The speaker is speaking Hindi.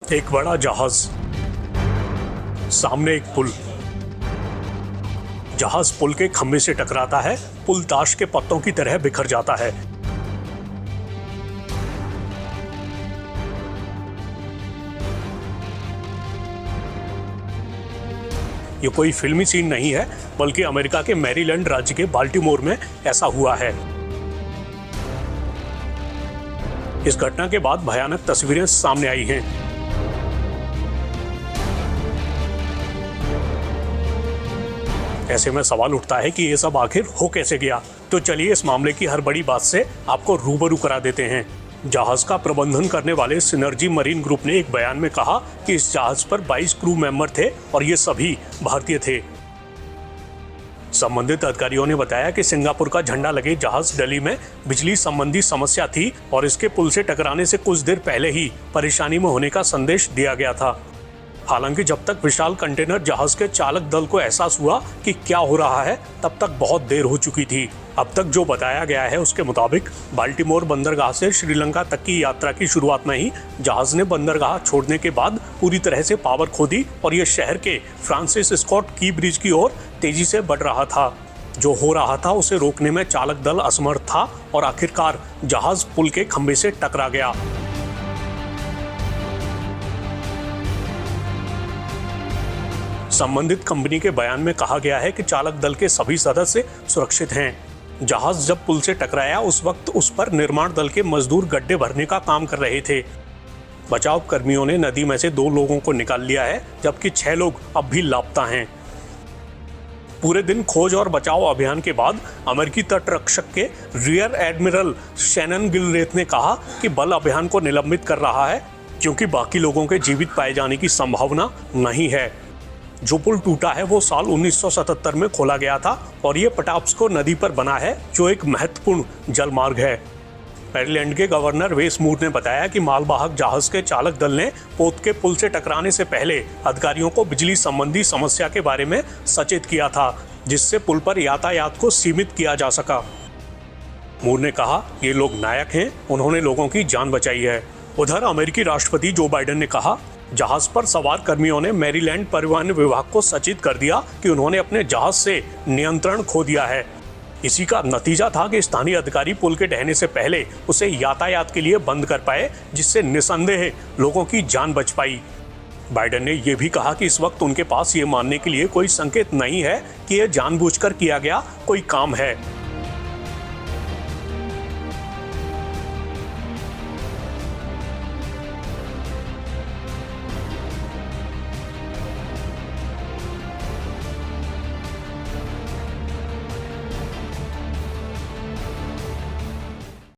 एक बड़ा जहाज, सामने एक पुल। जहाज पुल के खंभे से टकराता है, पुल ताश के पत्तों की तरह बिखर जाता है। ये कोई फिल्मी सीन नहीं है, बल्कि अमेरिका के मैरीलैंड राज्य के बाल्टीमोर में ऐसा हुआ है। इस घटना के बाद भयानक तस्वीरें सामने आई हैं। ऐसे में सवाल उठता है कि ये सब आखिर हो कैसे गया। तो चलिए इस मामले की हर बड़ी बात से आपको रूबरू करा देते हैं। जहाज का प्रबंधन करने वाले सिनर्जी मरीन ग्रुप ने एक बयान में कहा कि इस जहाज पर 22 क्रू मेंबर थे और ये सभी भारतीय थे। संबंधित अधिकारियों ने बताया कि सिंगापुर का झंडा लगे जहाज दिल्ली में बिजली संबंधी समस्या थी और इसके पुल से टकराने से कुछ देर पहले ही परेशानी में होने का संदेश दिया गया था। हालांकि जब तक विशाल कंटेनर जहाज के चालक दल को एहसास हुआ कि क्या हो रहा है, तब तक बहुत देर हो चुकी थी। अब तक जो बताया गया है उसके मुताबिक बाल्टीमोर बंदरगाह से श्रीलंका तक की यात्रा की शुरुआत में ही जहाज ने बंदरगाह छोड़ने के बाद पूरी तरह से पावर खो दी और ये शहर के फ्रांसिस स्कॉट की ब्रिज की ओर तेजी से बढ़ रहा था। जो हो रहा था उसे रोकने में चालक दल असमर्थ था और आखिरकार जहाज पुल के खंभे से टकरा गया। संबंधित कंपनी के बयान में कहा गया है कि चालक दल के सभी सदस्य सुरक्षित हैं। जहाज जब पुल से टकराया उस वक्त उस पर निर्माण दल के मजदूर गड्ढे भरने का काम कर रहे थे। बचाव कर्मियों ने नदी में से 2 लोगों को निकाल लिया है, जबकि 6 लोग अब भी लापता हैं। पूरे दिन खोज और बचाव अभियान के बाद अमेरिकी तटरक्षक के रियर एडमिरल शैनन गिलरेथ ने कहा कि बल अभियान को निलंबित कर रहा है क्योंकि बाकी लोगों के जीवित पाए जाने की संभावना नहीं है। जो पुल टूटा है वो साल 1977 में खोला गया था और ये पटाप्सको नदी पर बना है, जो एक महत्वपूर्ण जलमार्ग है। मैरीलैंड के गवर्नर वेस मूर ने बताया कि मालवाहक जहाज के चालक दल ने पोत के पुल से टकराने से पहले अधिकारियों को बिजली संबंधी समस्या के बारे में सचेत किया था, जिससे पुल पर यातायात को सीमित किया जा सका। मूर ने कहा, ये लोग नायक हैं, उन्होंने लोगों की जान बचाई है। उधर अमेरिकी राष्ट्रपति जो बाइडेन ने कहा, जहाज पर सवार कर्मियों ने मैरीलैंड परिवहन विभाग को सचेत कर दिया कि उन्होंने अपने जहाज से नियंत्रण खो दिया है। इसी का नतीजा था कि स्थानीय अधिकारी पुल के ढहने से पहले उसे यातायात के लिए बंद कर पाए, जिससे निसंदेह लोगों की जान बच पाई। बाइडेन ने यह भी कहा कि इस वक्त उनके पास ये मानने के लिए कोई संकेत नहीं है कि यह जानबूझकर किया गया कोई काम है।